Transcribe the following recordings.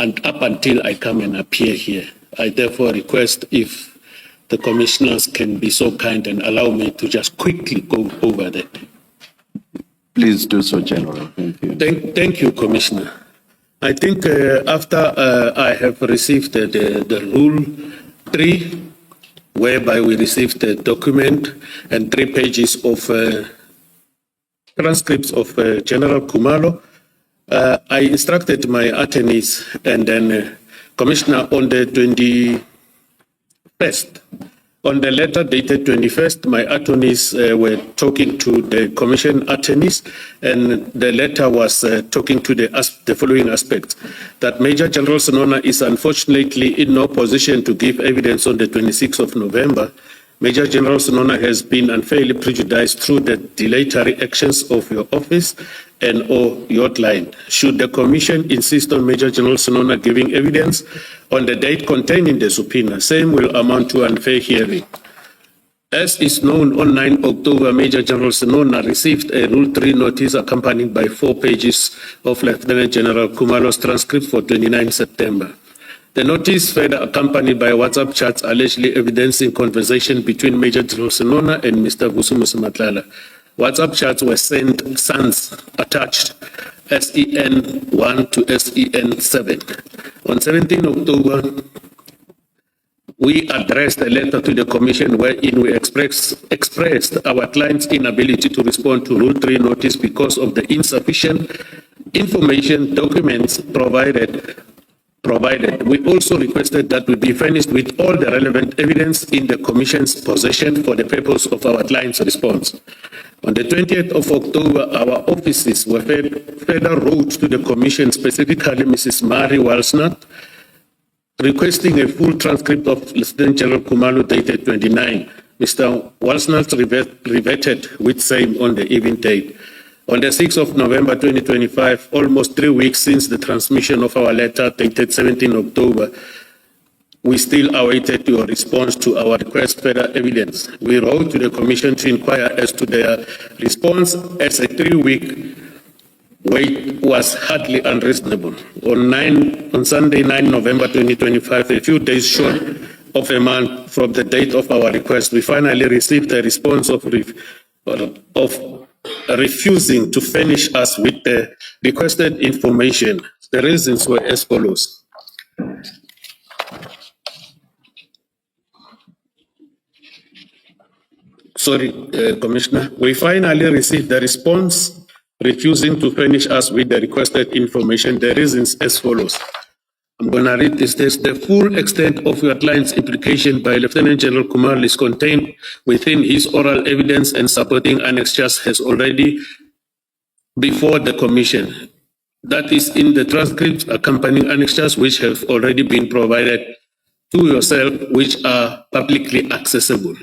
and up until I come and appear here. I therefore request if the commissioners can be so kind and allow me to just quickly go over that. Please do so, General. Thank you. Thank you, Commissioner. I think after I have received the Rule 3, whereby we received the document and 3 pages of transcripts of General Kumalo, I instructed my attorneys and then Commissioner on the 21st. On the letter dated 21st, my attorneys were talking to the commission attorneys, and the letter was talking to the following aspects: that Major General Senona is unfortunately in no position to give evidence on the 26th of November. Major General Senona has been unfairly prejudiced through the dilatory actions of your office and or your client. Should the commission insist on Major General Senona giving evidence on the date contained in the subpoena, same will amount to unfair hearing. As is known, on 9 October, Major General Senona received a Rule 3 notice accompanied by 4 pages of Lieutenant General Kumalo's transcript for 29 September. The notice further accompanied by WhatsApp chats allegedly evidencing conversation between Major General Senona and Mr. Vusumusi Matlala. WhatsApp chats were sent sans attached SEN1 to SEN7. On 17 October, we addressed a letter to the Commission wherein we expressed our client's inability to respond to Rule 3 notice because of the insufficient information documents provided. We also requested that we be furnished with all the relevant evidence in the Commission's possession for the purpose of our client's response. On the 20th of October, our offices were further wrote to the Commission, specifically Mrs. Mary Walsnath, requesting a full transcript of Lieutenant General Kumalo dated 29. Mr. Walsnath reverted with same on the even date. On the 6th of November 2025, almost 3 weeks since the transmission of our letter dated 17 October, we still awaited your response to our request for further evidence. We wrote to the Commission to inquire as to their response, as a 3-week wait was hardly unreasonable. On Sunday, 9 November 2025, a few days short of a month from the date of our request, we finally received a response of refusing to furnish us with the requested information. The reasons were as follows. Commissioner, we finally received the response refusing to furnish us with the requested information. The reasons as follows. I'm going to read this. The full extent of your client's implication by Lieutenant General Kumalo is contained within his oral evidence and supporting annexures has already before the Commission. That is in the transcripts accompanying annexures which have already been provided to yourself, which are publicly accessible.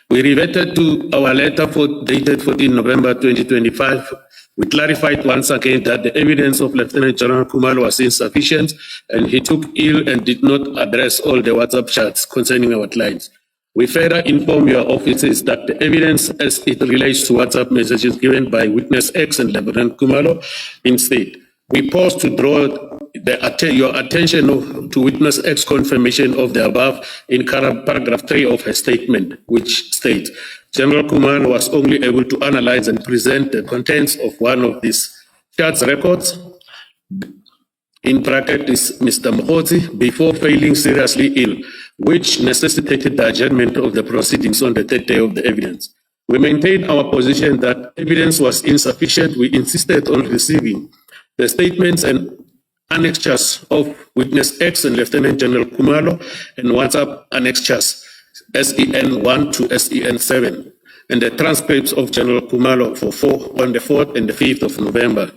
We reverted to our letter dated 14 November 2025. We clarified once again that the evidence of Lieutenant General Kumalo was insufficient and he took ill and did not address all the WhatsApp chats concerning our clients. We further inform your offices that the evidence as it relates to WhatsApp messages given by Witness X and Lieutenant Kumalo instead. We pause to draw your attention to Witness X confirmation of the above in paragraph 3 of her statement, which states, General Kumalo was only able to analyze and present the contents of one of these charts records, in bracket is Mr. Mohoti, before failing seriously ill, which necessitated the adjournment of the proceedings on the 3rd day of the evidence. We maintained our position that evidence was insufficient. We insisted on receiving the statements and annexures of Witness X and Lieutenant General Kumalo and WhatsApp annexures SEN1 to SEN7 and the transcripts of General Kumalo on the 4th and the 5th of November,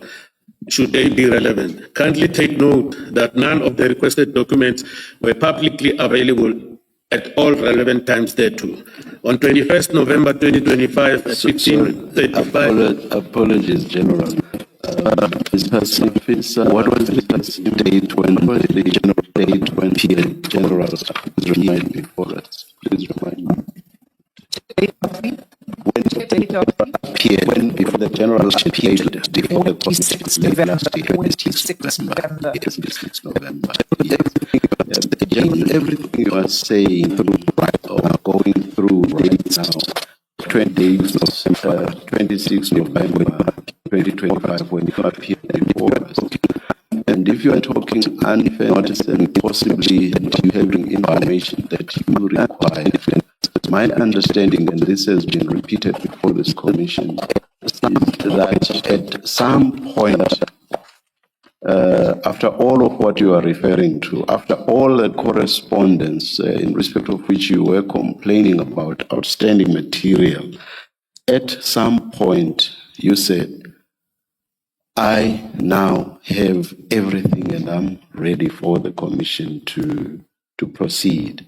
should they be relevant. Kindly take note that none of the requested documents were publicly available at all relevant times thereto. On 21st November 2025 at 15:35. Apologies, General. What was the date when the General remind me for us? Please remind me. When the date of appeared when before the general appeared before the 26th November. Everything you are saying or going through dates now, 20 days of 26 November 2025 when you appeared before us. And if you are talking unfair notice and possibly you having information that you require, my understanding, and this has been repeated before this commission, is that at some point, after all of what you are referring to, after all the correspondence in respect of which you were complaining about outstanding material, at some point you said, I now have everything and I'm ready for the commission to proceed.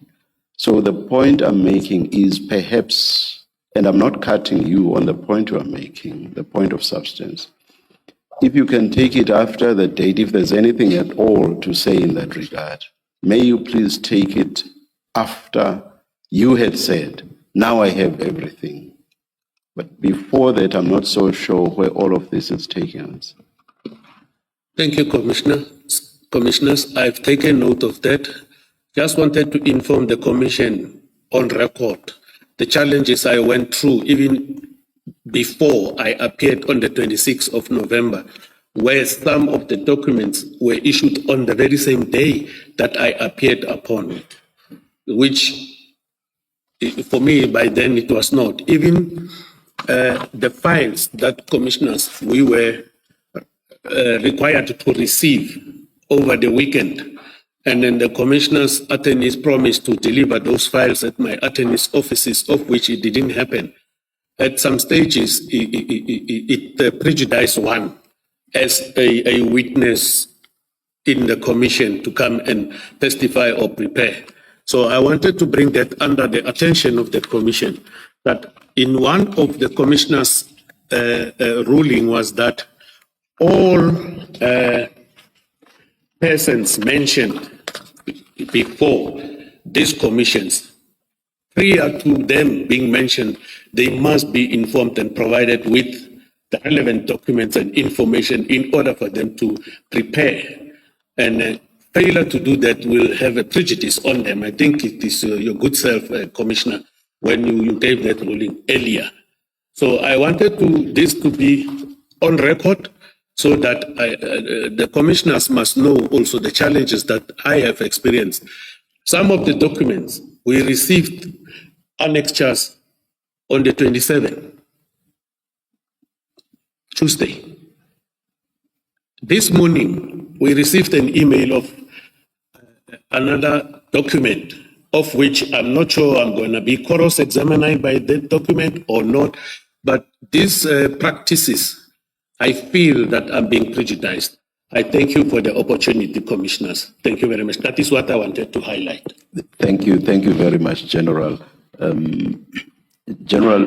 So the point I'm making is perhaps, and I'm not cutting you on the point you are making, the point of substance. If you can take it after the date, if there's anything at all to say in that regard, may you please take it after you had said, now I have everything. But before that, I'm not so sure where all of this is taking us. Thank you, Commissioners. I've taken note of that. Just wanted to inform the Commission on record the challenges I went through even before I appeared on the 26th of November, where some of the documents were issued on the very same day that I appeared upon, which for me by then it was not. Even the files that commissioners we were required to receive over the weekend. And then the commissioner's attorneys promised to deliver those files at my attorney's offices, of which it didn't happen. At some stages, it prejudiced one as a witness in the commission to come and testify or prepare. So I wanted to bring that under the attention of the commission, that in one of the commissioner's ruling was that all persons mentioned before these commissions, prior to them being mentioned, they must be informed and provided with the relevant documents and information in order for them to prepare. And failure to do that will have a prejudice on them. I think it is your good self, Commissioner, when you gave that ruling earlier. So I wanted this to be on record, so that the commissioners must know also the challenges that I have experienced. Some of the documents we received annexures on the 27th, Tuesday. This morning, we received an email of another document, of which I'm not sure I'm going to be cross-examined by that document or not, but these practices, I feel that I'm being prejudiced. I thank you for the opportunity, Commissioners. Thank you very much. That is what I wanted to highlight. Thank you very much, General. General,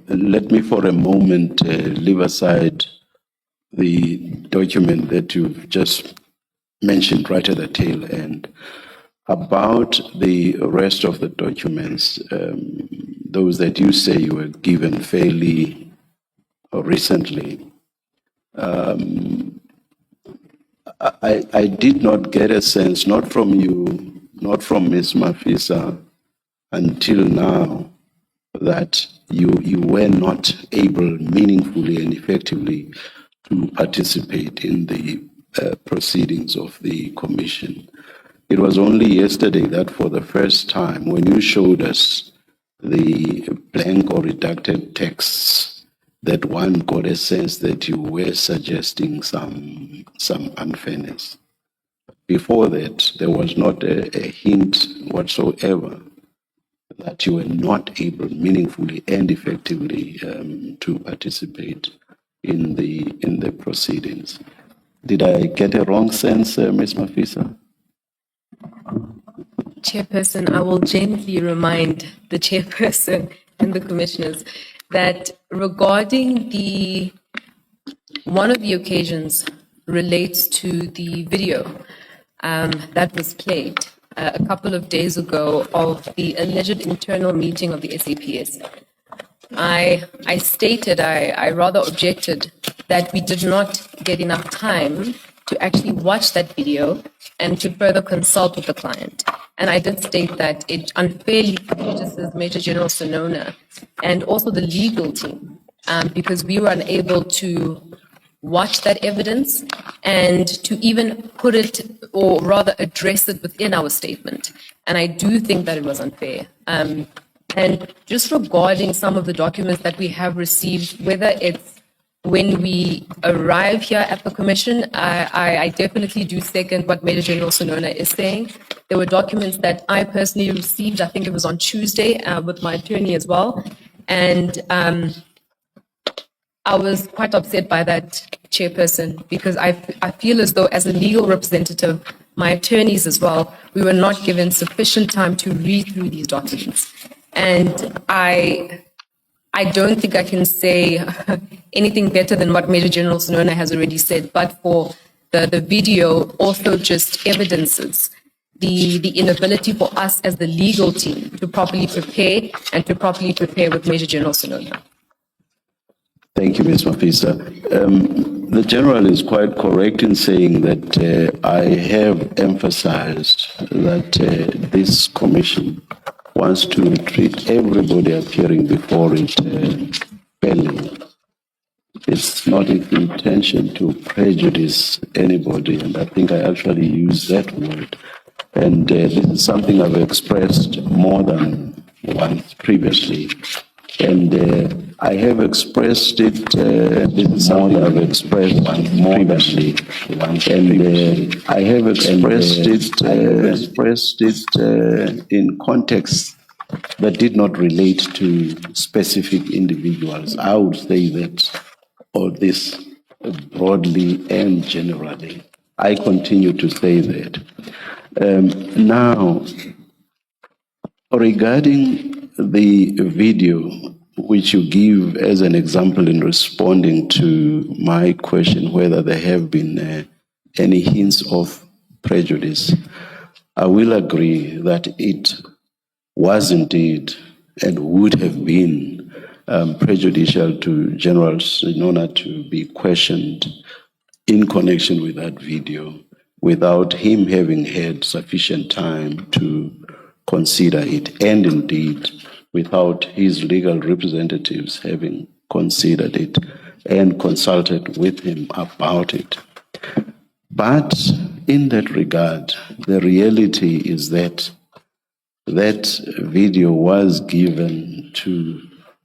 let me for a moment leave aside the document that you've just mentioned right at the tail end. About the rest of the documents, those that you say you were given fairly recently, I did not get a sense, not from you, not from Ms. Mafisa, until now, that you were not able meaningfully and effectively to participate in the proceedings of the commission. It was only yesterday that for the first time, when you showed us the blank or redacted texts, that one got a sense that you were suggesting some unfairness. Before that, there was not a hint whatsoever that you were not able meaningfully and effectively to participate in the proceedings. Did I get a wrong sense, Ms. Mafisa? Chairperson, I will gently remind the chairperson and the commissioners that regarding one of the occasions relates to the video that was played a couple of days ago of the alleged internal meeting of the SAPS. I stated, I rather objected that we did not get enough time to actually watch that video and to further consult with the client. And I did state that it unfairly prejudices Major General Senona and also the legal team, because we were unable to watch that evidence and to even put it, or rather address it within our statement. And I do think that it was unfair. And just regarding some of the documents that we have received, whether it's when we arrive here at the commission, I definitely do second what Major General Senona is saying. There were documents that I personally received, I think it was on Tuesday, with my attorney as well. And I was quite upset by that, chairperson, because I feel as though as a legal representative, my attorneys as well, we were not given sufficient time to read through these documents. And I don't think I can say anything better than what Major General Senona has already said, but for the video also just evidences the inability for us as the legal team to properly prepare and to properly prepare with Major General Senona. Thank you, Ms. Mafisa. The General is quite correct in saying that I have emphasized that this commission wants to treat everybody appearing before it fairly. It's not its intention to prejudice anybody, and I think I actually use that word. And this is something I've expressed more than once previously. And I have expressed it, this is something I've expressed more previously. And I have expressed it in context that did not relate to specific individuals. I would say that, or this broadly and generally. I continue to say that. Now, regarding the video which you give as an example in responding to my question whether there have been any hints of prejudice, I will agree that it was indeed and would have been prejudicial to General Senona to be questioned in connection with that video without him having had sufficient time to consider it, and indeed without his legal representatives having considered it and consulted with him about it. But in that regard, the reality is that that video was given to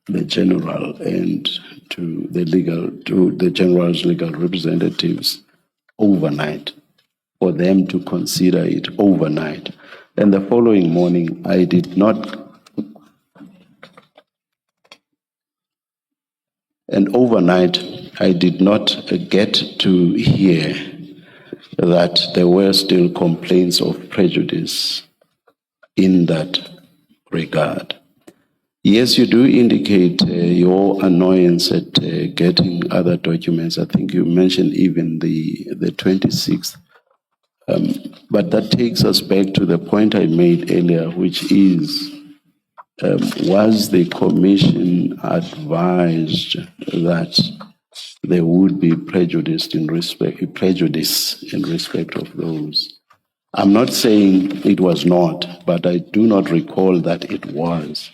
the general and to the general's legal representatives overnight, for them to consider it overnight. And the following morning, I did not, and overnight, I did not get to hear that there were still complaints of prejudice in that regard. Yes, you do indicate your annoyance at getting other documents. I think you mentioned even the 26th. But that takes us back to the point I made earlier, which is, was the commission advised that there would be prejudice in respect of those? I'm not saying it was not, but I do not recall that it was.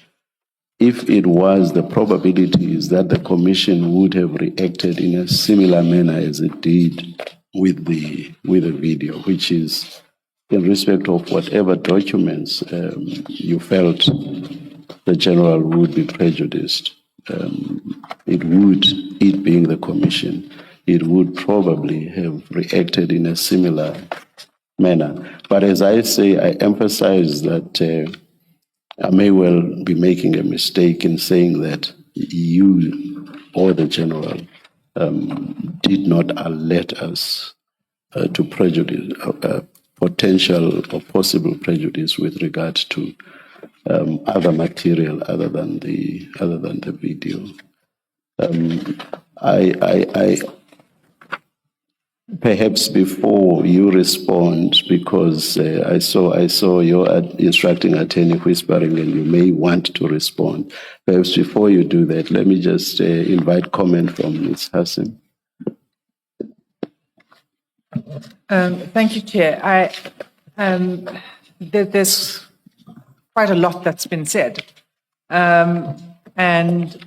If it was, the probability is that the commission would have reacted in a similar manner as it did with the video, which is in respect of whatever documents you felt the general would be prejudiced. It being the commission, it would probably have reacted in a similar manner. But as I say, I emphasize that I may well be making a mistake in saying that you or the general did not alert us to prejudice, potential or possible prejudice with regard to other material other than the video. Perhaps before you respond, because I saw your instructing attorney whispering, and you may want to respond. Perhaps before you do that, let me just invite comment from Ms. Hassan. Thank you, Chair. There's quite a lot that's been said. And,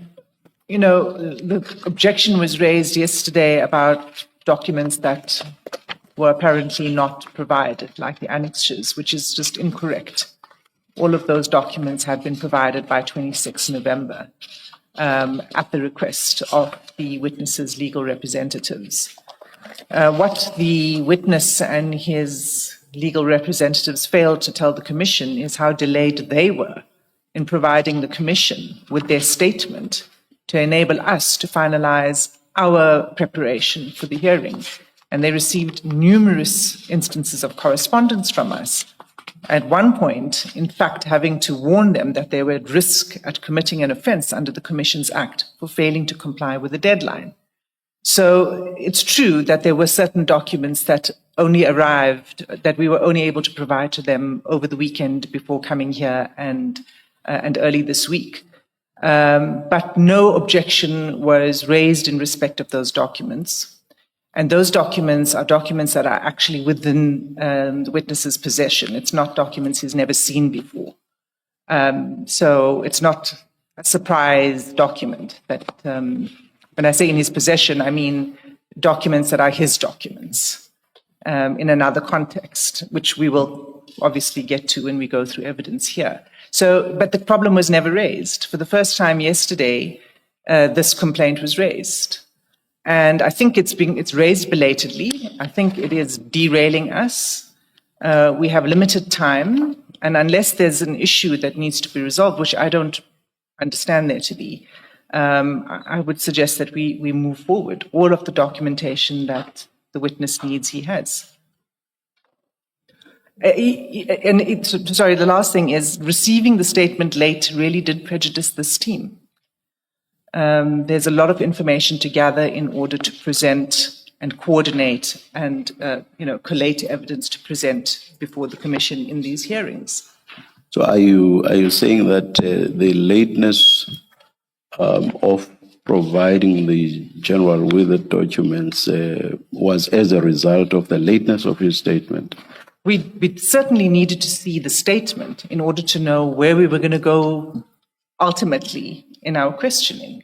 you know, the objection was raised yesterday about documents that were apparently not provided, like the annexures, which is just incorrect. All of those documents had been provided by 26 November at the request of the witness's legal representatives. What the witness and his legal representatives failed to tell the Commission is how delayed they were in providing the Commission with their statement to enable us to finalize our preparation for the hearing. And they received numerous instances of correspondence from us. At one point, in fact, having to warn them that they were at risk at committing an offence under the Commissions Act for failing to comply with the deadline. So it's true that there were certain documents that only arrived, that we were only able to provide to them over the weekend before coming here and early this week. But no objection was raised in respect of those documents. And those documents are documents that are actually within the witness's possession. It's not documents he's never seen before. So it's not a surprise document that, when I say in his possession, I mean documents that are his documents in another context, which we will obviously get to when we go through evidence here. So, but the problem was never raised. For the first time yesterday, this complaint was raised. And I think it's raised belatedly. I think it is derailing us. We have limited time, and unless there's an issue that needs to be resolved, which I don't understand there to be, I would suggest that we move forward. All of the documentation that the witness needs, he has. The last thing is receiving the statement late really did prejudice this team. There's a lot of information to gather in order to present and coordinate and collate evidence to present before the Commission in these hearings. So are you saying that the lateness of providing the general with the documents was as a result of the lateness of his statement? We certainly needed to see the statement in order to know where we were going to go ultimately in our questioning.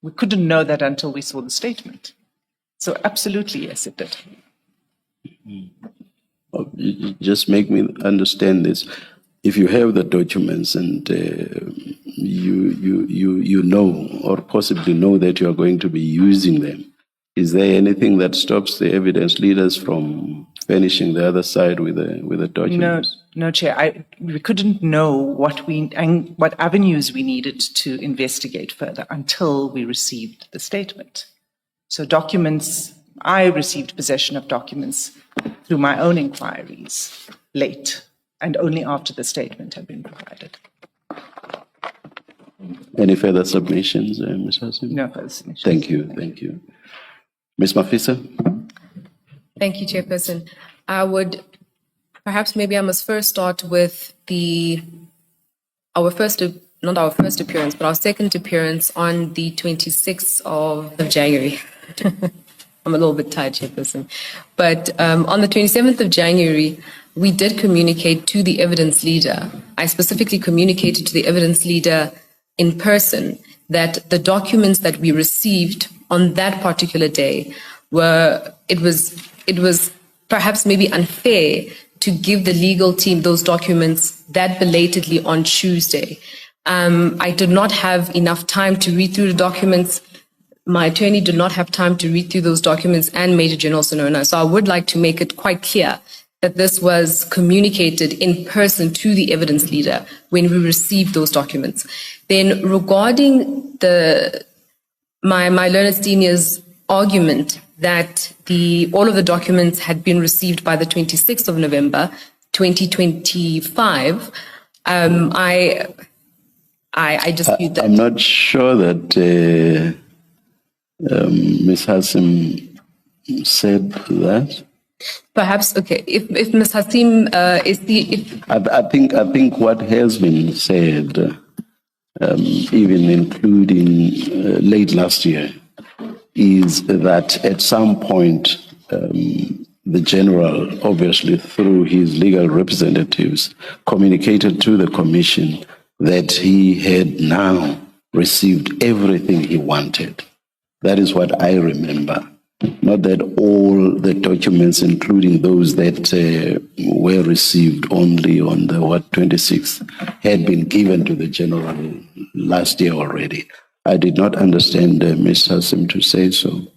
We couldn't know that until we saw the statement. So absolutely, yes, it did. Just make me understand this. If you have the documents and you know or possibly know that you are going to be using them, is there anything that stops the evidence leaders from furnishing the other side with the documents? No, Chair. We couldn't know what avenues we needed to investigate further until we received the statement. So documents, I received possession of documents through my own inquiries late and only after the statement had been provided. Any further submissions, Ms. Hassan? No further submissions. Thank you. Ms. Mafisa? Thank you, Chairperson. Maybe I must first start with our second appearance on the 26th of January. I'm a little bit tired, Chairperson. But on the 27th of January, we did communicate to the evidence leader. I specifically communicated to the evidence leader in person that the documents that we received on that particular day it was perhaps maybe unfair to give the legal team those documents that belatedly on Tuesday. I did not have enough time to read through the documents. My attorney did not have time to read through those documents, and Major General Senona. So I would like to make it quite clear that this was communicated in person to the evidence leader when we received those documents. Then regarding my learned senior's argument that all of the documents had been received by the 26th of November, 2025, I dispute that. I'm not sure that Ms. Hassan said that. Perhaps, okay, if Ms. Hasim I think what has been said, even including late last year, is that at some point the general, obviously through his legal representatives, communicated to the commission that he had now received everything he wanted. That is what I remember. Not that all the documents, including those that were received only on the 26th, had been given to the general last year already. I did not understand Ms. Hassim to say so.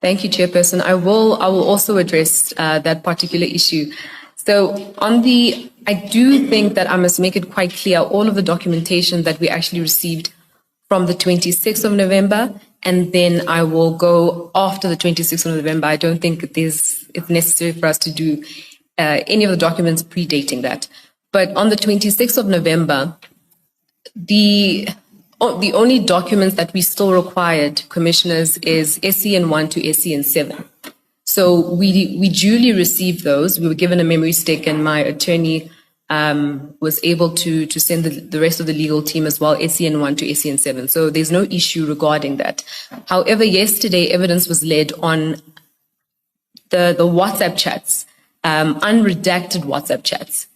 Thank you, Chairperson. I will also address that particular issue. So I do think that I must make it quite clear all of the documentation that we actually received from the 26th of November, and then I will go after the 26th of November. I don't think it's necessary for us to do any of the documents predating that. But on the 26th of November, the only documents that we still required, commissioners, is SCN 1 to SCN 7. So we duly received those. We were given a memory stick, and my attorney was able to send the rest of the legal team as well, SCN 1 to SCN 7. So there's no issue regarding that. However, yesterday evidence was led on the WhatsApp chats, unredacted WhatsApp chats.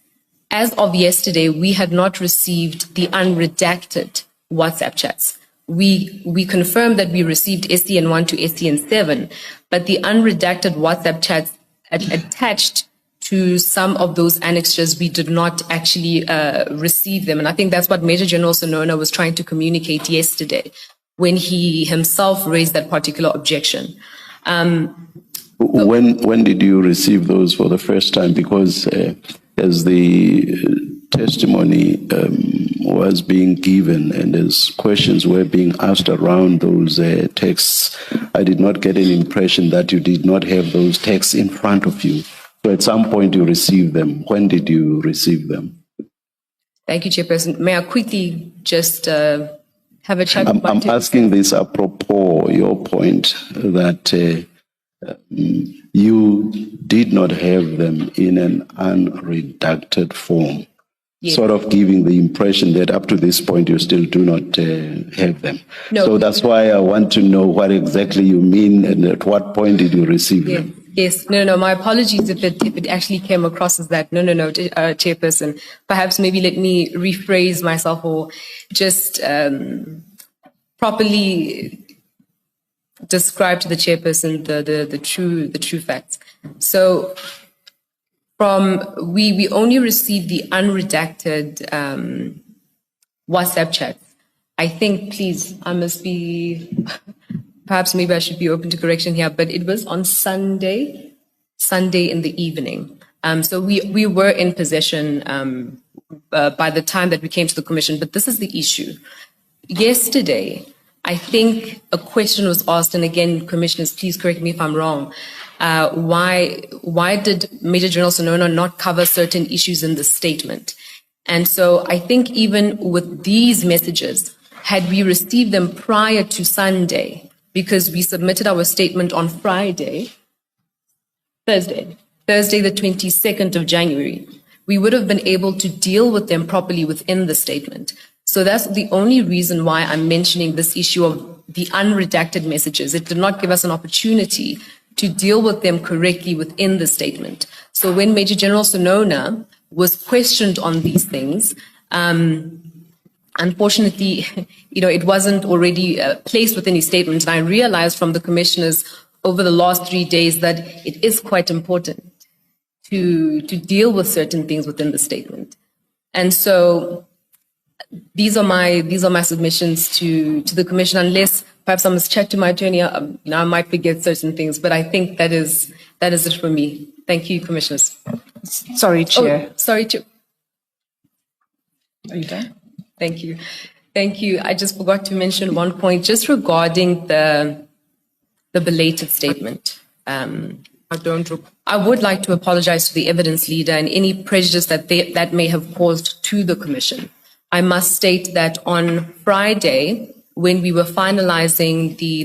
As of yesterday, we had not received the unredacted WhatsApp chats. We confirmed that we received SCN 1 to SCN 7, but the unredacted WhatsApp chats attached to some of those annexures, we did not actually receive them. And I think that's what Major General Senona was trying to communicate yesterday when he himself raised that particular objection. When did you receive those for the first time? Because as the testimony was being given and as questions were being asked around those texts, I did not get an impression that you did not have those texts in front of you. So at some point you received them. When did you receive them? Thank you, Chairperson. May I quickly just have a chat? I'm asking this apropos your point that you did not have them in an unredacted form, yes, sort of giving the impression that up to this point you still do not have them. No. So that's why I want to know what exactly you mean and at what point did you receive them? Yes, no, my apologies if it actually came across as that. No, Chairperson. Perhaps maybe let me rephrase myself or just properly describe to the Chairperson the true facts. So we only received the unredacted WhatsApp chats. I think, please, I must be, perhaps maybe I should be open to correction here, but it was on Sunday in the evening. So we were in possession by the time that we came to the commission, but this is the issue. Yesterday, I think a question was asked, and again, commissioners, please correct me if I'm wrong. Why did Major General Senona not cover certain issues in the statement? And so I think even with these messages, had we received them prior to Sunday, because we submitted our statement on Thursday, the 22nd of January, we would have been able to deal with them properly within the statement. So that's the only reason why I'm mentioning this issue of the unredacted messages. It did not give us an opportunity to deal with them correctly within the statement. So when Major General Senona was questioned on these things, unfortunately, it wasn't already placed within his statement. And I realized from the commissioners over the last 3 days that it is quite important to deal with certain things within the statement. And so these are my submissions to the commission, unless perhaps I must chat to my attorney. I might forget certain things, but I think that is it for me. Thank you, commissioners. Sorry, Chair. Oh, sorry, Chair. Are you done? Thank you. I just forgot to mention one point just regarding the belated statement. I would like to apologize to the evidence leader and any prejudice that may have caused to the commission. I must state that on Friday, when we were finalizing the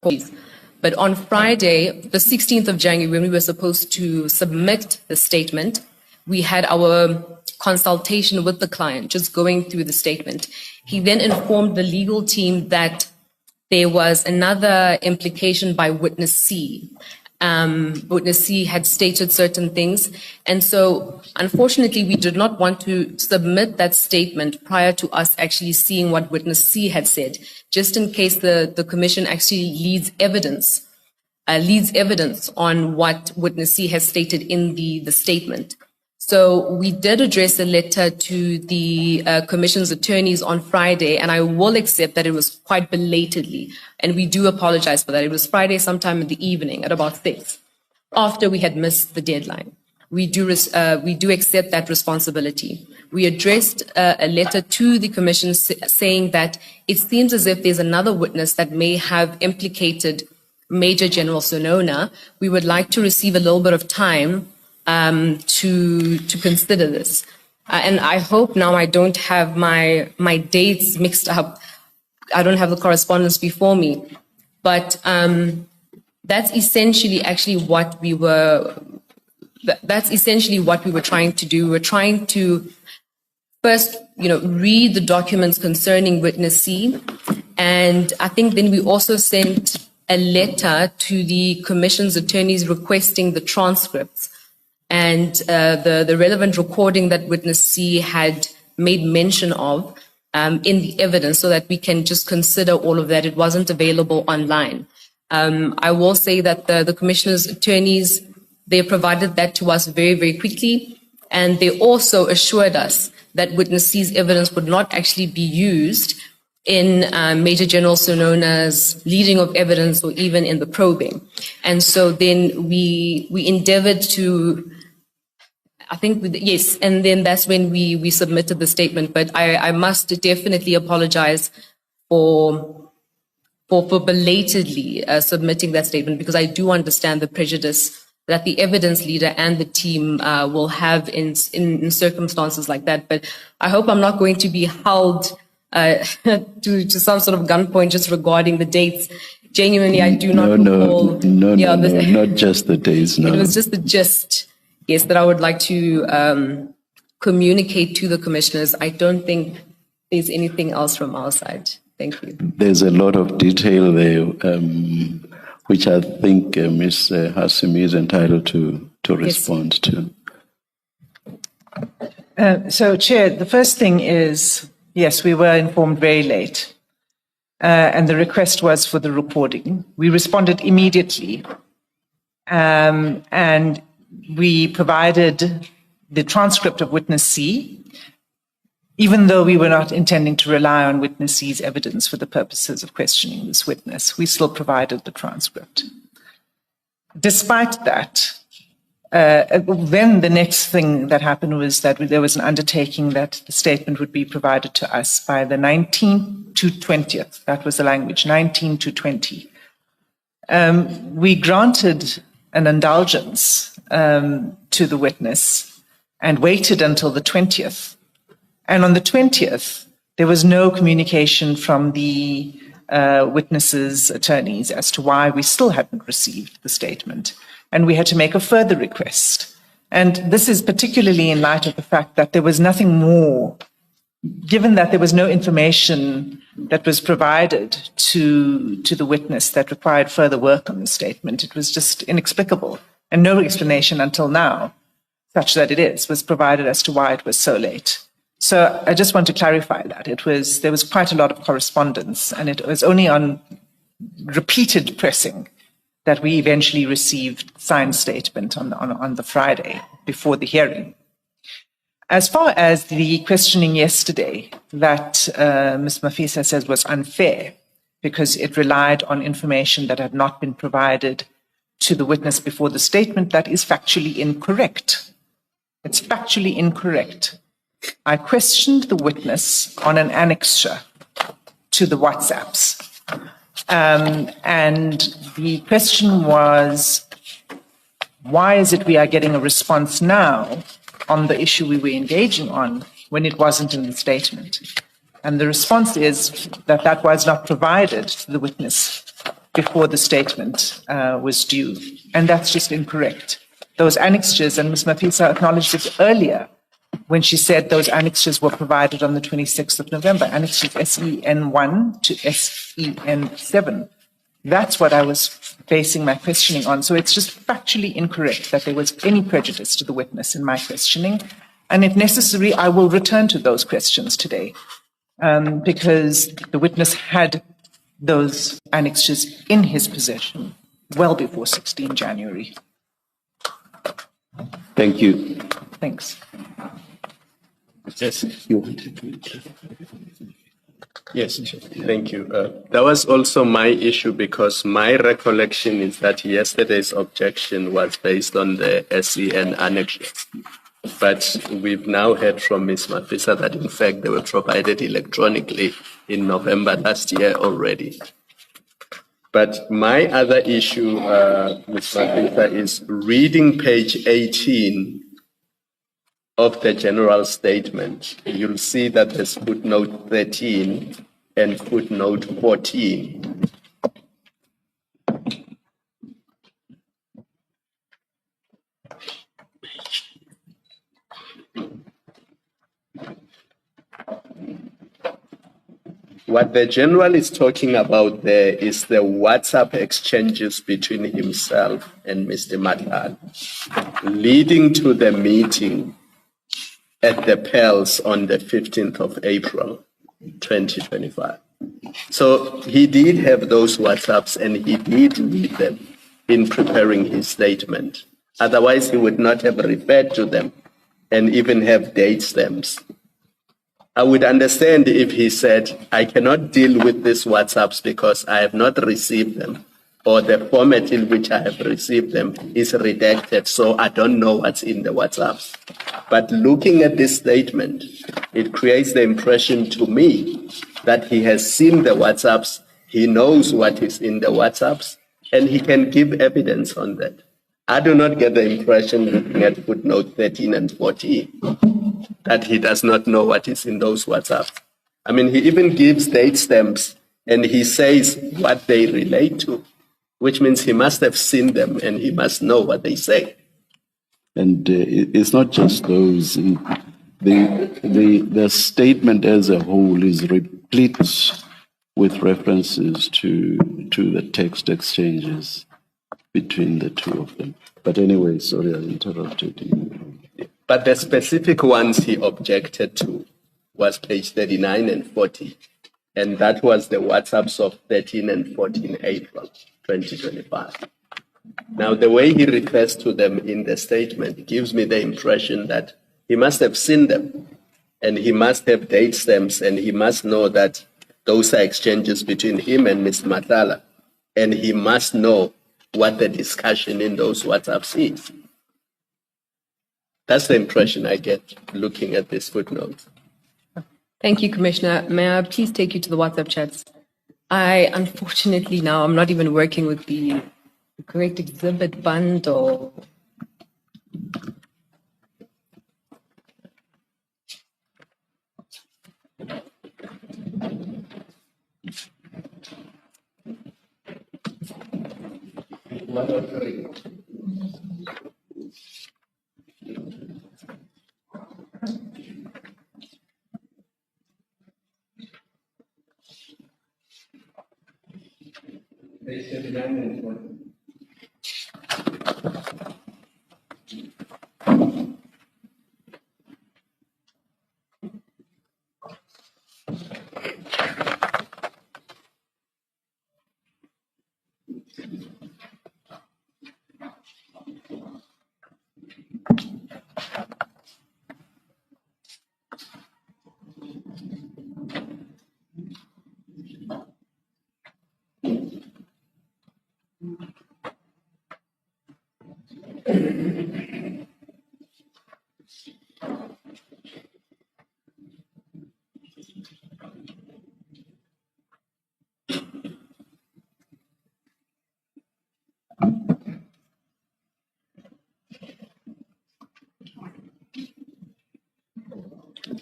But on Friday, the 16th of January, when we were supposed to submit the statement, we had our consultation with the client, just going through the statement. He then informed the legal team that there was another implication by witness C. Witness C had stated certain things. And so, unfortunately, we did not want to submit that statement prior to us actually seeing what witness C had said, just in case the commission actually leads evidence on what witness C has stated in the statement. So we did address a letter to the Commission's attorneys on Friday, and I will accept that it was quite belatedly, and we do apologize for that. It was Friday sometime in the evening at about 6, after we had missed the deadline. We do accept that responsibility. We addressed a letter to the Commission saying that it seems as if there's another witness that may have implicated Major General Senona. We would like to receive a little bit of time to consider this. And I hope now I don't have my dates mixed up. I don't have the correspondence before me. But that's essentially what we were trying to do. We're trying to first, read the documents concerning witness C. And I think then we also sent a letter to the Commission's attorneys requesting the transcripts and the relevant recording that witness C had made mention of in the evidence, so that we can just consider all of that. It wasn't available online. I will say that the Commissioner's attorneys, they provided that to us very, very quickly, and they also assured us that witness C's evidence would not actually be used in Major General Senona's leading of evidence or even in the probing. And so then we endeavored to, yes, and then that's when we submitted the statement. But I must definitely apologize for belatedly submitting that statement, because I do understand the prejudice that the evidence leader and the team will have in circumstances like that. But I hope I'm not going to be held to some sort of gunpoint just regarding the dates. Genuinely, I do not recall. No, not just the dates. No, it was just the gist. Yes, that I would like to communicate to the commissioners. I don't think there's anything else from our side. Thank you. There's a lot of detail there, which I think Ms. Hassimi is entitled to respond to. So, Chair, the first thing is, yes, we were informed very late, and the request was for the recording. We responded immediately, and we provided the transcript of witness C, even though we were not intending to rely on witness C's evidence for the purposes of questioning this witness. We still provided the transcript. Despite that, then the next thing that happened was that there was an undertaking that the statement would be provided to us by the 19th to 20th. That was the language, 19 to 20. We granted an indulgence to the witness and waited until the 20th. And on the 20th, there was no communication from the witness's attorneys as to why we still hadn't received the statement. And we had to make a further request. And this is particularly in light of the fact that there was nothing more, given that there was no information that was provided to the witness that required further work on the statement. It was just inexplicable, and no explanation until now, such that it was provided as to why it was so late. So I just want to clarify that. There was quite a lot of correspondence, and it was only on repeated pressing that we eventually received signed statement on the Friday before the hearing. As far as the questioning yesterday that Ms. Mafisa says was unfair because it relied on information that had not been provided to the witness before the statement, that is factually incorrect. It's factually incorrect. I questioned the witness on an annexure to the WhatsApps. And the question was, why is it we are getting a response now on the issue we were engaging on when it wasn't in the statement? And the response is that that was not provided to the witness before the statement was due. And that's just incorrect. Those annexures, and Ms. Mafisa acknowledged it earlier when she said those annexures were provided on the 26th of November, annexures SEN1 to SEN7. That's what I was basing my questioning on. So it's just factually incorrect that there was any prejudice to the witness in my questioning. And if necessary, I will return to those questions today because the witness had those annexures in his possession well before 16 January. Thank you. Thanks. Yes, you wanted to. Yes, thank you. That was also my issue because my recollection is that yesterday's objection was based on the SEN annexures. But we've now heard from Ms. Mafisa that in fact they were provided electronically in November last year already. But my other issue, Ms. Mafisa, is reading page 18 of the general statement. You'll see that there's footnote 13 and footnote 14. What the general is talking about there is the WhatsApp exchanges between himself and Mr. Madlanga, leading to the meeting at the Pels on the 15th of April, 2025. So he did have those WhatsApps and he did read them in preparing his statement. Otherwise, he would not have referred to them and even have date stamps. I would understand if he said, I cannot deal with these WhatsApps because I have not received them, or the format in which I have received them is redacted, so I don't know what's in the WhatsApps. But looking at this statement, it creates the impression to me that he has seen the WhatsApps, he knows what is in the WhatsApps, and he can give evidence on that. I do not get the impression looking at footnote 13 and 14 that he does not know what is in those WhatsApps. I mean, he even gives date stamps and he says what they relate to, which means he must have seen them and he must know what they say. And it's not just those. The statement as a whole is replete with references to the text exchanges between the two of them. But anyway, sorry, I interrupted you. But the specific ones he objected to was page 39 and 40. And that was the WhatsApps of 13 and 14 April 2025. Now, the way he refers to them in the statement gives me the impression that he must have seen them and he must have date stamps and he must know that those are exchanges between him and Mr. Madlanga. And he must know what the discussion in those WhatsApps is. That's the impression I get looking at this footnote. Thank you, Commissioner. May I please take you to the WhatsApp chats? Unfortunately, now I'm not even working with the correct exhibit bundle.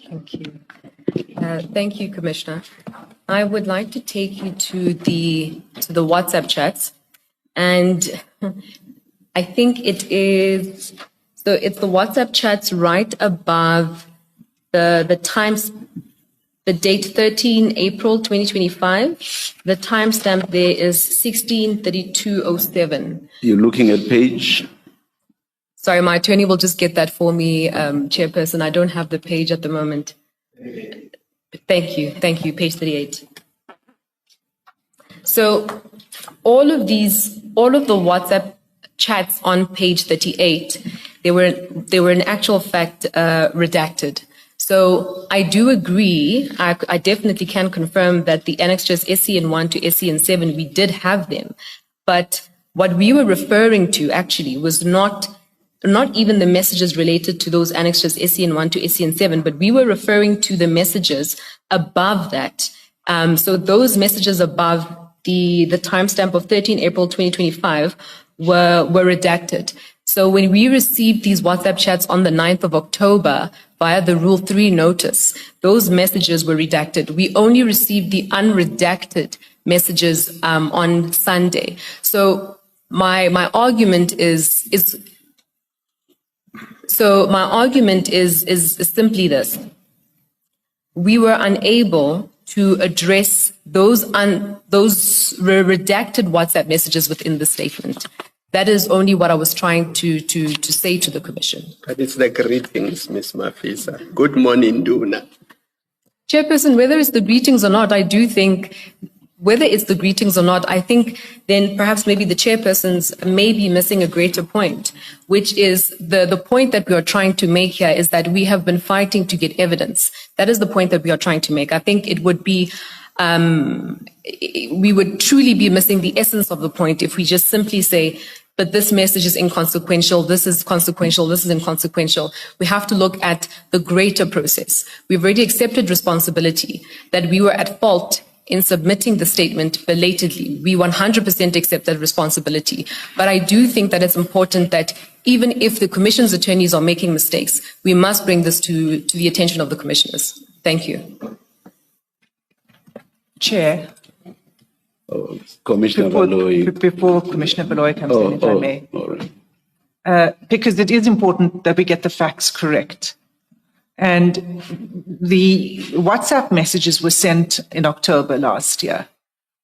Thank you. Thank you, Commissioner. I would like to take you to the WhatsApp chats, and I think it is, so it's the WhatsApp chats right above the times, the date 13 April 2025. The timestamp there is 16:32:07. You're looking at page? Sorry, my attorney will just get that for me, Chairperson. I don't have the page at the moment. Thank you, page 38. So all of the WhatsApp chats on page 38, they were in actual fact redacted. So I do agree, I definitely can confirm that the annexures SCN1 to SCN7, we did have them. But what we were referring to actually was not even the messages related to those annexures SCN1 to SCN7, but we were referring to the messages above that. So those messages above the timestamp of 13 April 2025 were redacted. So when we received these WhatsApp chats on the 9th of October via the Rule 3 notice, those messages were redacted. We only received the unredacted messages on Sunday. So my argument is simply this. We were unable to address those redacted WhatsApp messages within the statement. That is only what I was trying to say to the Commission. But it's the greetings, Ms. Mafisa. Good morning, Duna. Chairperson, whether it's the greetings or not, I do think, whether it's the greetings or not, I think then perhaps maybe the chairpersons may be missing a greater point, which is the point that we are trying to make here is that we have been fighting to get evidence. That is the point that we are trying to make. I think it would be, we would truly be missing the essence of the point if we just simply say, but this message is inconsequential, this is consequential, this is inconsequential. We have to look at the greater process. We've already accepted responsibility that we were at fault in submitting the statement belatedly. We 100% accept that responsibility. But I do think that it's important that even if the Commission's attorneys are making mistakes, we must bring this to the attention of the Commissioners. Thank you. Chair, Commissioner Valoy. before Commissioner Valoy comes in, if I may. All right. Because it is important that we get the facts correct. And the WhatsApp messages were sent in October last year.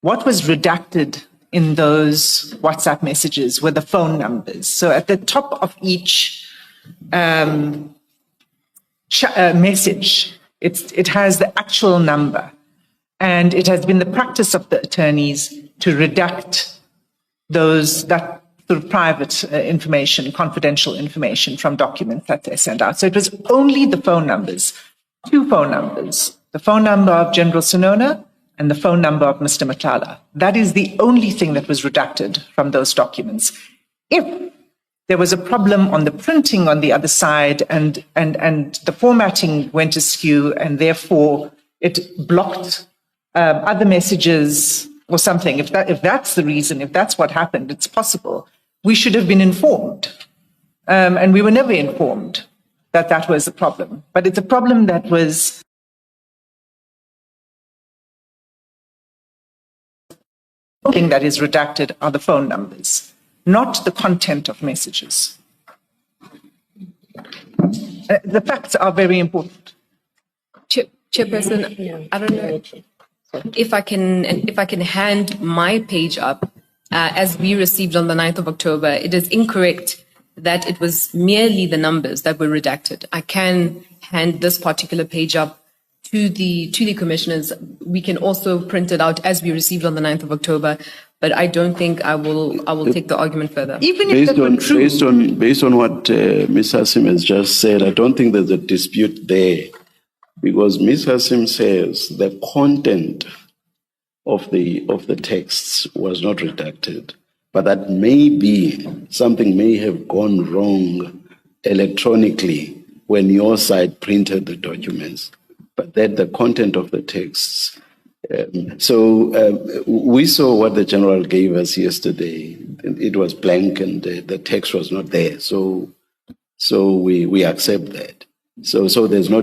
What was redacted in those WhatsApp messages were the phone numbers. So at the top of each message, it has the actual number. And it has been the practice of the attorneys to redact that sort of private information, confidential information from documents that they send out. So it was only the phone numbers, 2 phone numbers, the phone number of General Senona and the phone number of Mr. Matala. That is the only thing that was redacted from those documents. If there was a problem on the printing on the other side and the formatting went askew and therefore it blocked other messages or something, if that's the reason, if that's what happened, it's possible. We should have been informed. And we were never informed that that was a problem. But it's a problem that was thing that is redacted are the phone numbers, not the content of messages. The facts are very important. Chairperson, I don't know if I can hand my page up as we received on the 9th of October. It is incorrect that it was merely the numbers that were redacted. I can hand this particular page up to the commissioners. We can also print it out as we received on the 9th of October, but I don't think I will take the argument further. Even if that were true. Based on what Ms. Hassim has just said, I don't think there's a dispute there, because Ms. Hassim says the content of the texts was not redacted, but that something may have gone wrong electronically when your side printed the documents, but that the content of the texts. We saw what the general gave us yesterday. It was blank and the text was not there. So we accept that. So there's no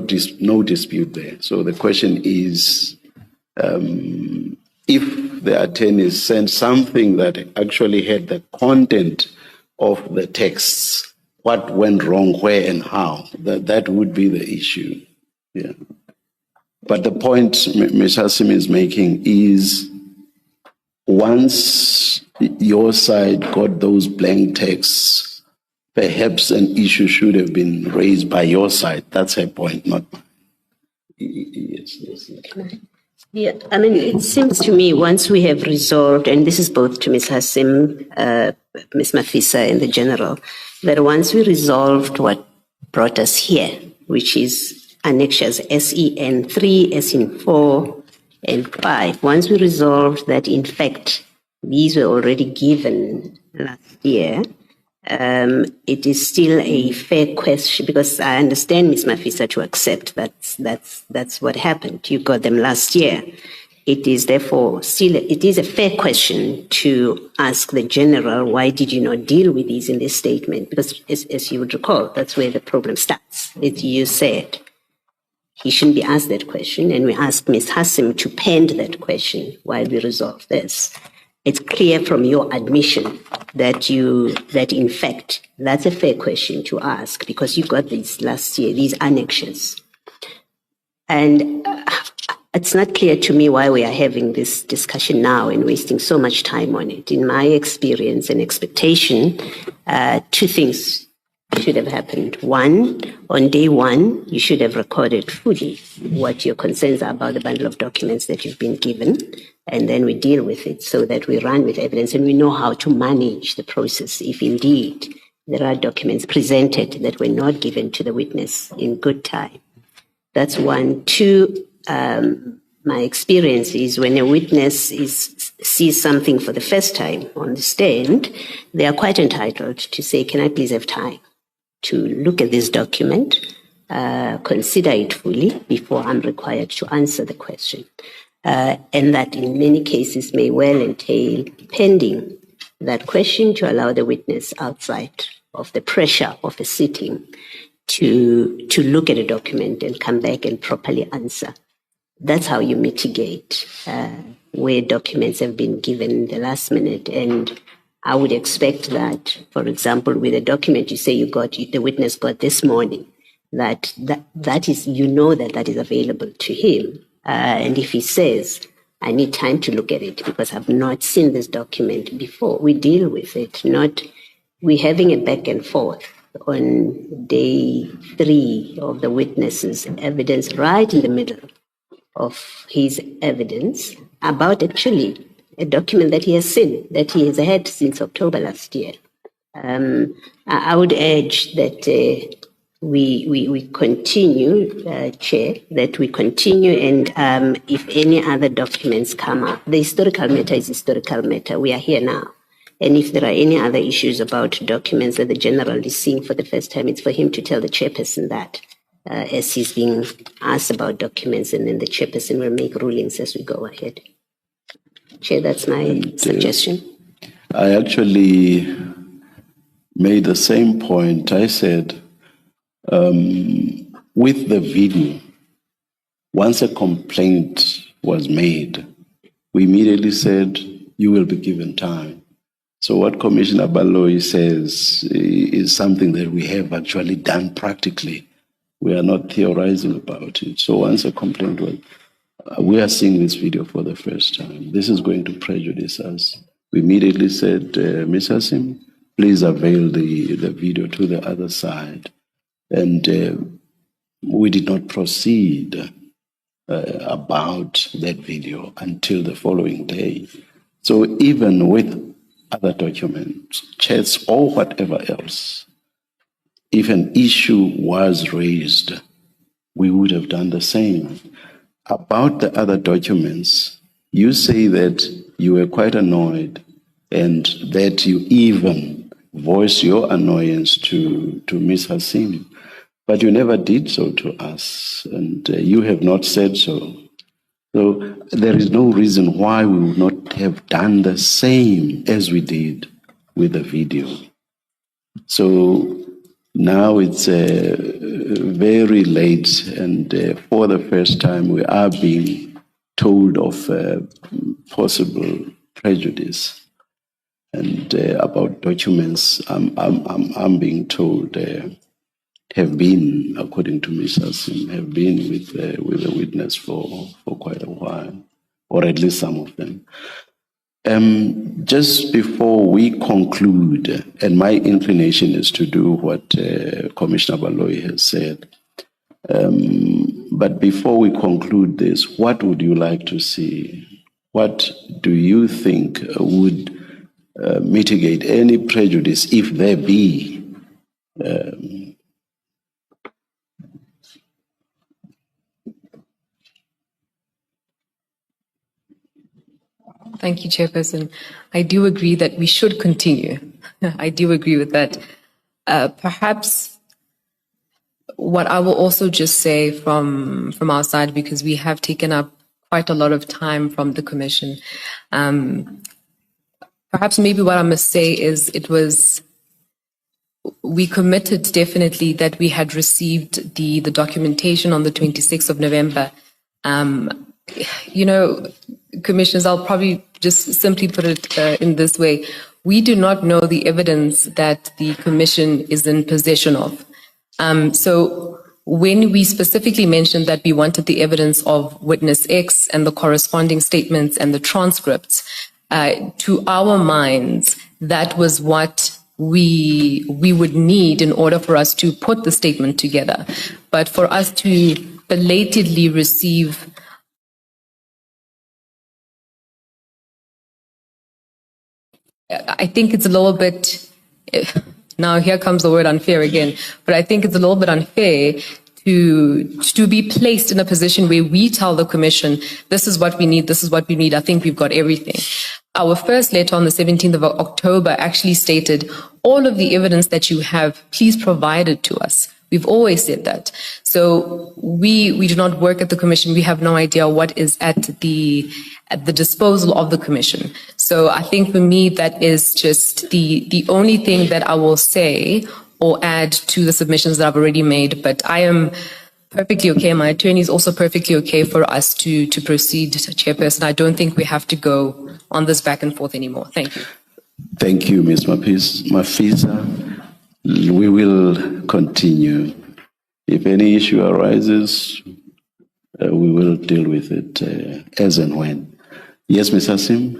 dispute there. So the question is, if the attorneys sent something that actually had the content of the texts, what went wrong, where and how, that would be the issue. Yeah. But the point Ms. Hassim is making is once your side got those blank texts, perhaps an issue should have been raised by your side. That's her point, not mine. Yes. Yeah, I mean, it seems to me once we have resolved, and this is both to Ms. Hassim, Ms. Mafisa, and the General, that once we resolved what brought us here, which is annexures SEN 3, SEN 4, and 5, once we resolved that, in fact, these were already given last year, it is still a fair question, because I understand, Ms. Mafisa, to accept that's what happened. You got them last year. It is therefore still, it is a fair question to ask the General, why did you not deal with these in this statement? Because as you would recall, that's where the problem starts. You said he shouldn't be asked that question, and we asked Ms. Hassim to pend that question while we resolve this. It's clear from your admission that in fact, that's a fair question to ask because you got these last year, these annexures. And it's not clear to me why we are having this discussion now and wasting so much time on it. In my experience and expectation, two things should have happened. One, on day one, you should have recorded fully what your concerns are about the bundle of documents that you've been given, and then we deal with it so that we run with evidence and we know how to manage the process if indeed there are documents presented that were not given to the witness in good time. That's one. Two, my experience is when a witness sees something for the first time on the stand, they are quite entitled to say, can I please have time to look at this document, consider it fully before I'm required to answer the question. And that in many cases may well entail pending that question to allow the witness outside of the pressure of a sitting to look at a document and come back and properly answer. That's how you mitigate where documents have been given in the last minute. And I would expect that, for example, with a document you say the witness got this morning, that is, you know that is available to him. And if he says, I need time to look at it because I've not seen this document before, we deal with it, not we're having a back and forth on day 3 of the witness's evidence, right in the middle of his evidence about actually a document that he has seen, that he has had since October last year. I would urge that we continue, Chair, that we continue, and if any other documents come up, the historical matter is historical matter. We are here now. And if there are any other issues about documents that the General is seeing for the first time, it's for him to tell the chairperson that as he's being asked about documents, and then the chairperson will make rulings as we go ahead. Chair, that's my suggestion. I actually made the same point. I said, with the video, once a complaint was made, we immediately said, you will be given time. So what Commissioner Baloyi says is something that we have actually done practically. We are not theorizing about it. So once a complaint was, we are seeing this video for the first time. This is going to prejudice us. We immediately said, Ms. Hassim, please avail the video to the other side. And we did not proceed about that video until the following day. So even with other documents, chats, or whatever else, if an issue was raised, we would have done the same. About the other documents, you say that you were quite annoyed and that you even voiced your annoyance to Ms. Hassim, but you never did so to us, and you have not said so. So there is no reason why we would not have done the same as we did with the video. So now it's very late, and for the first time we are being told of possible prejudice and about documents I'm being told have been, according to Ms. Hassim, have been with the witness for quite a while, or at least some of them. Just before we conclude, and my inclination is to do what Commissioner Baloyi has said, but before we conclude this, what would you like to see? What do you think would mitigate any prejudice, if there be? Thank you, Chairperson. I do agree that we should continue. I do agree with that. Perhaps what I will also just say from our side, because we have taken up quite a lot of time from the Commission, perhaps maybe what I must say is we committed definitely that we had received the documentation on the 26th of November. Commissioners, I'll probably just simply put it in this way. We do not know the evidence that the Commission is in possession of. So when we specifically mentioned that we wanted the evidence of witness X and the corresponding statements and the transcripts, to our minds, that was what we would need in order for us to put the statement together. But for us to belatedly receive I think it's a little bit, now here comes the word unfair again, but I think it's a little bit unfair to be placed in a position where we tell the Commission, this is what we need, this is what we need, I think we've got everything. Our first letter on the 17th of October actually stated, all of the evidence that you have, please provide it to us. We've always said that. So we do not work at the Commission. We have no idea what is at the disposal of the Commission. So I think for me, that is just the only thing that I will say or add to the submissions that I've already made. But I am perfectly okay. My attorney is also perfectly okay for us to proceed, Chairperson. I don't think we have to go on this back and forth anymore. Thank you. Thank you, Ms. Mafisa. We will continue. If any issue arises, we will deal with it as and when. Yes, Ms. Hassim?